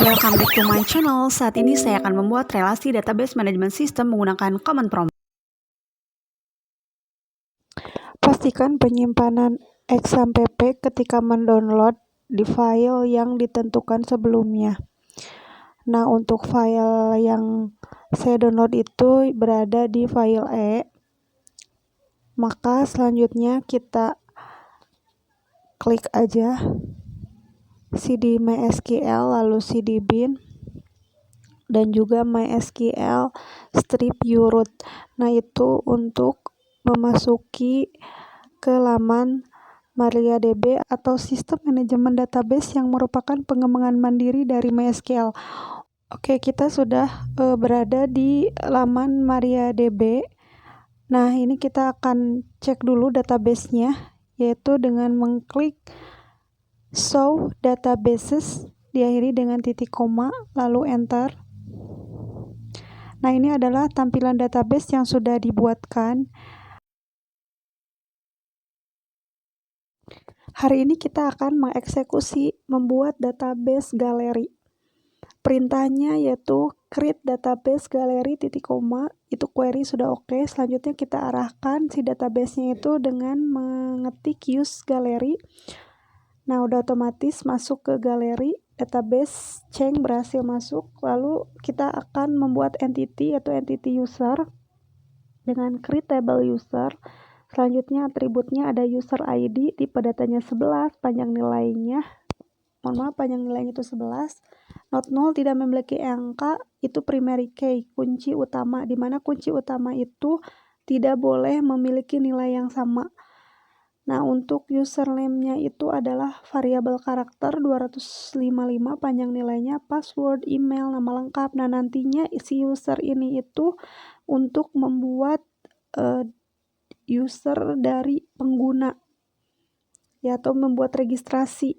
Welcome back to my channel. Saat ini saya akan membuat relasi database management system menggunakan command prompt. Pastikan penyimpanan XAMPP ketika mendownload di file yang ditentukan sebelumnya. Nah, untuk file yang saya download itu berada di file E. Maka selanjutnya kita klik aja cd mysql lalu cd bin dan juga mysql strip uroot. Nah, itu untuk memasuki ke laman MariaDB atau sistem manajemen database yang merupakan pengembangan mandiri dari MySQL. Oke, kita sudah berada di laman MariaDB. Nah, ini kita akan cek dulu database-nya, yaitu dengan mengklik show databases diakhiri dengan titik koma lalu enter. Nah, ini adalah tampilan database yang sudah dibuatkan. Hari ini kita akan mengeksekusi membuat database galeri. Perintahnya yaitu create database galeri titik koma, itu query sudah oke. Selanjutnya kita arahkan si database-nya itu dengan mengetik use galeri. Nah, udah otomatis masuk ke galeri, database change berhasil masuk. Lalu kita akan membuat entity yaitu entity user dengan create table user. Selanjutnya atributnya ada user ID, tipe datanya 11, panjang nilainya itu 11. Not null, tidak memiliki angka, itu primary key, kunci utama, di mana kunci utama itu tidak boleh memiliki nilai yang sama. Nah, untuk username-nya itu adalah variabel karakter 255, panjang nilainya, password, email, nama lengkap. Nah, nantinya si user ini itu untuk membuat user dari pengguna, ya, atau membuat registrasi.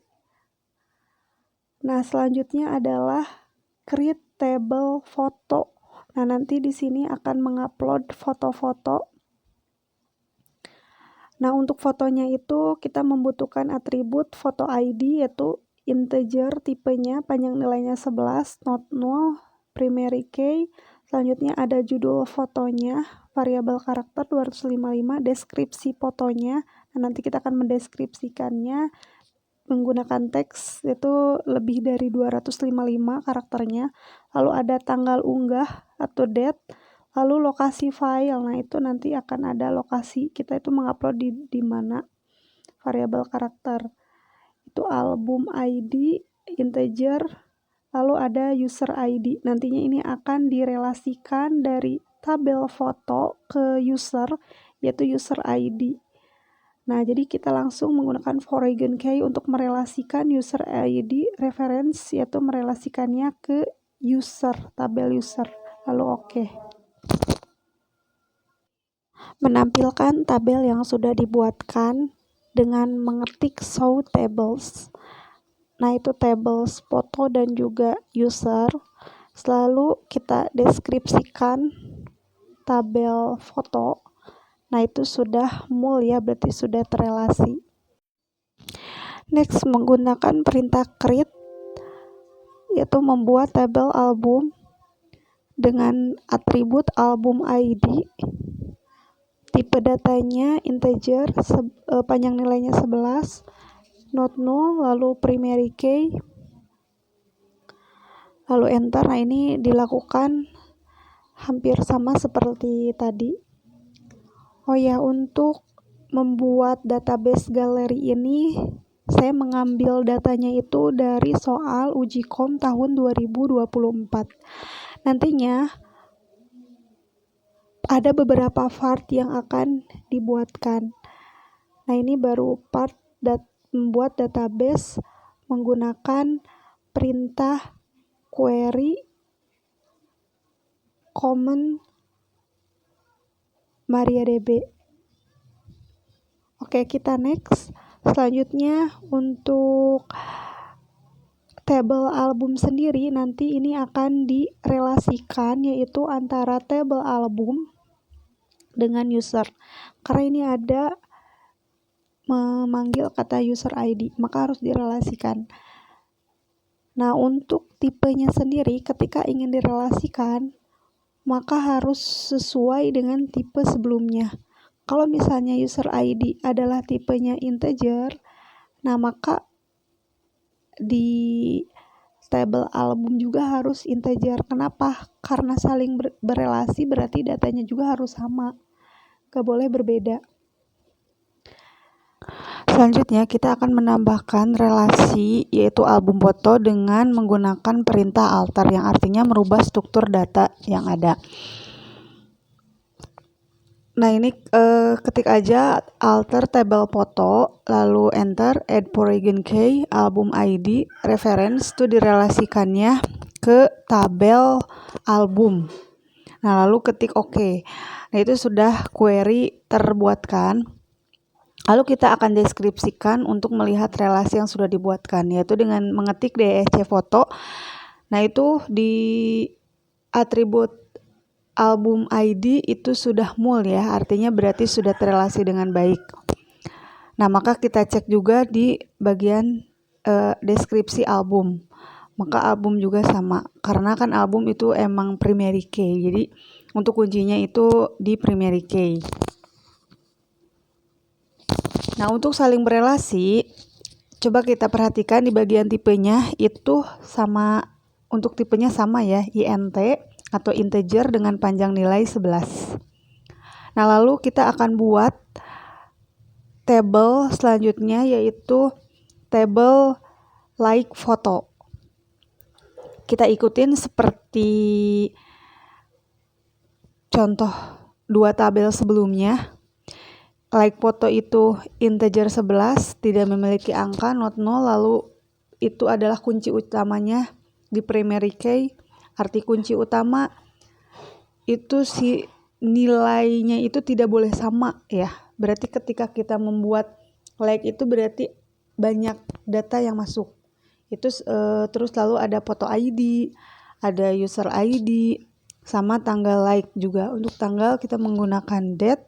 Nah, selanjutnya adalah create table foto. Nah, nanti di sini akan mengupload foto-foto. Nah, untuk fotonya itu kita membutuhkan atribut foto ID yaitu integer, tipenya, panjang nilainya 11, not null, primary key. Selanjutnya ada judul fotonya, variabel karakter 255, deskripsi fotonya. Nah, nanti kita akan mendeskripsikannya menggunakan teks, itu lebih dari 255 karakternya. Lalu ada tanggal unggah atau date, lalu lokasi file. Nah, itu nanti akan ada lokasi kita itu mengupload di mana. Variabel karakter itu album ID, integer, lalu ada user ID. Nantinya ini akan direlasikan dari tabel foto ke user, yaitu user ID. Nah, jadi kita langsung menggunakan foreign key untuk merelasikan user ID reference, yaitu merelasikannya ke user, tabel user. Lalu oke. Menampilkan tabel yang sudah dibuatkan dengan mengetik show tables. Nah, itu tables foto dan juga user. Selalu kita deskripsikan tabel foto. Nah, itu sudah mul ya, berarti sudah terelasi. Next, menggunakan perintah create, yaitu membuat tabel album dengan atribut album ID. Tipe datanya integer, panjang nilainya 11, not null, lalu primary key, lalu enter. Nah, ini dilakukan hampir sama seperti tadi. Oh ya, untuk membuat database galeri ini saya mengambil datanya itu dari soal uji kom tahun 2024. Nantinya ada beberapa part yang akan dibuatkan. Nah, ini baru part membuat database menggunakan perintah query command MariaDB. Oke, kita next. Selanjutnya untuk table album sendiri nanti ini akan direlasikan, yaitu antara table album dengan user. Karena ini ada memanggil kata user ID, maka harus direlasikan. Nah, untuk tipenya sendiri ketika ingin direlasikan, maka harus sesuai dengan tipe sebelumnya. Kalau misalnya user ID adalah tipenya integer, nah maka di table album juga harus integer. Kenapa? Karena saling berelasi berarti datanya juga harus sama, gak boleh berbeda. Selanjutnya kita akan menambahkan relasi yaitu album foto dengan menggunakan perintah alter yang artinya merubah struktur data yang ada. Nah, ini ketik aja alter table foto, lalu enter, add polygon key, album ID, reference itu direlasikannya ke tabel album. Nah, lalu ketik OK. Nah, itu sudah query terbuatkan. Lalu kita akan deskripsikan untuk melihat relasi yang sudah dibuatkan, yaitu dengan mengetik DSC foto. Nah, itu di atribut album ID itu sudah mul ya, artinya berarti sudah terrelasi dengan baik. Nah, maka kita cek juga di bagian deskripsi album. Maka album juga sama, karena kan album itu emang primary key, jadi untuk kuncinya itu di primary key. Nah, untuk saling berelasi, coba kita perhatikan di bagian tipenya itu sama, untuk tipenya sama ya, int atau integer dengan panjang nilai 11. Nah, lalu kita akan buat table selanjutnya yaitu table like foto. Kita ikutin seperti contoh dua tabel sebelumnya. Like foto itu integer 11, tidak memiliki angka, not null, lalu itu adalah kunci utamanya di primary key. Arti kunci utama itu si nilainya itu tidak boleh sama ya. Berarti ketika kita membuat like itu berarti banyak data yang masuk. Itu terus lalu ada foto ID, ada user ID, sama tanggal like juga. Untuk tanggal kita menggunakan date.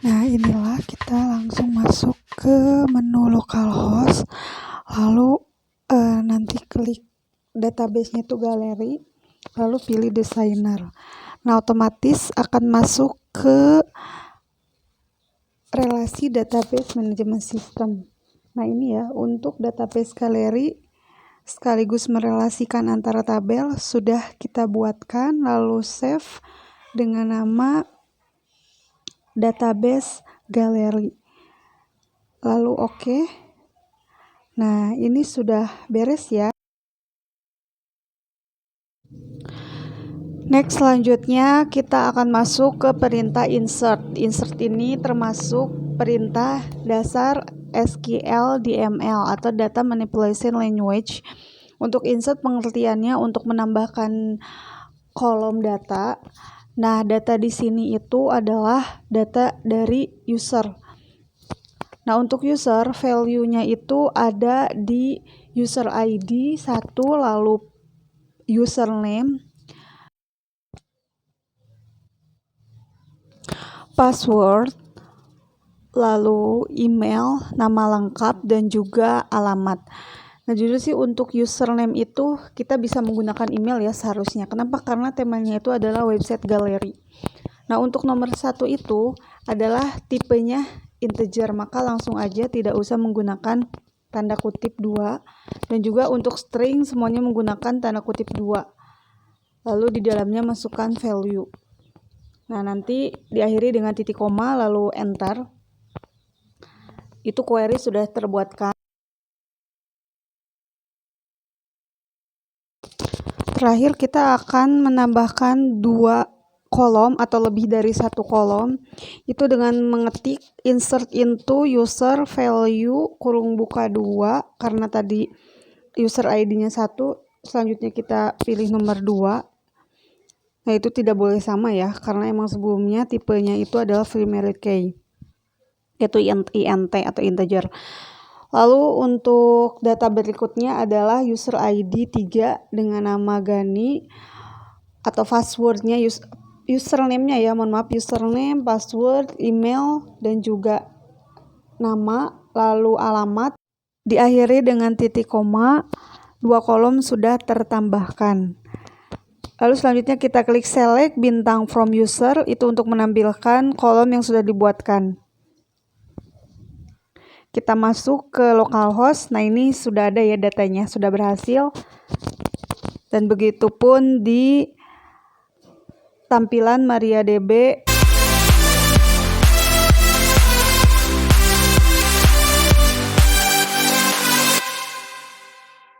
Nah, inilah kita langsung masuk ke menu localhost, lalu nanti klik database-nya itu galeri, lalu pilih designer. Nah, otomatis akan masuk ke relasi database manajemen sistem. Nah, ini ya untuk database galeri sekaligus merelasikan antara tabel sudah kita buatkan, lalu save dengan nama database galeri. Lalu oke. Nah, ini sudah beres ya. Next, selanjutnya kita akan masuk ke perintah insert. Insert ini termasuk perintah dasar SQL DML atau Data Manipulation Language. Untuk insert pengertiannya untuk menambahkan kolom data. Nah, data di sini itu adalah data dari user. Nah, untuk user, value-nya itu ada di user ID 1, lalu username, password, lalu email, nama lengkap, dan juga alamat. Nah, jujur sih untuk username itu kita bisa menggunakan email ya seharusnya. Kenapa? Karena temanya itu adalah website galeri. Nah, untuk nomor 1 itu adalah tipenya integer, maka langsung aja tidak usah menggunakan tanda kutip 2. Dan juga untuk string semuanya menggunakan tanda kutip 2. Lalu di dalamnya masukkan value. Nah, nanti diakhiri dengan titik koma lalu enter. Itu query sudah terbuatkan. Terakhir kita akan menambahkan 2 kolom atau lebih dari 1 kolom. Itu dengan mengetik insert into user value kurung buka 2 karena tadi user ID-nya 1, selanjutnya kita pilih nomor 2. Nah, itu tidak boleh sama ya, karena emang sebelumnya tipenya itu adalah primary key, yaitu int atau integer. Lalu untuk data berikutnya adalah user ID 3 dengan nama Gani, atau passwordnya username-nya ya, mohon maaf, username, password, email, dan juga nama, lalu alamat. Diakhiri dengan titik koma, 2 kolom sudah tertambahkan. Lalu selanjutnya kita klik select bintang from user, itu untuk menampilkan kolom yang sudah dibuatkan. Kita masuk ke localhost. Nah, ini sudah ada ya datanya, sudah berhasil. Dan begitu pun di tampilan MariaDB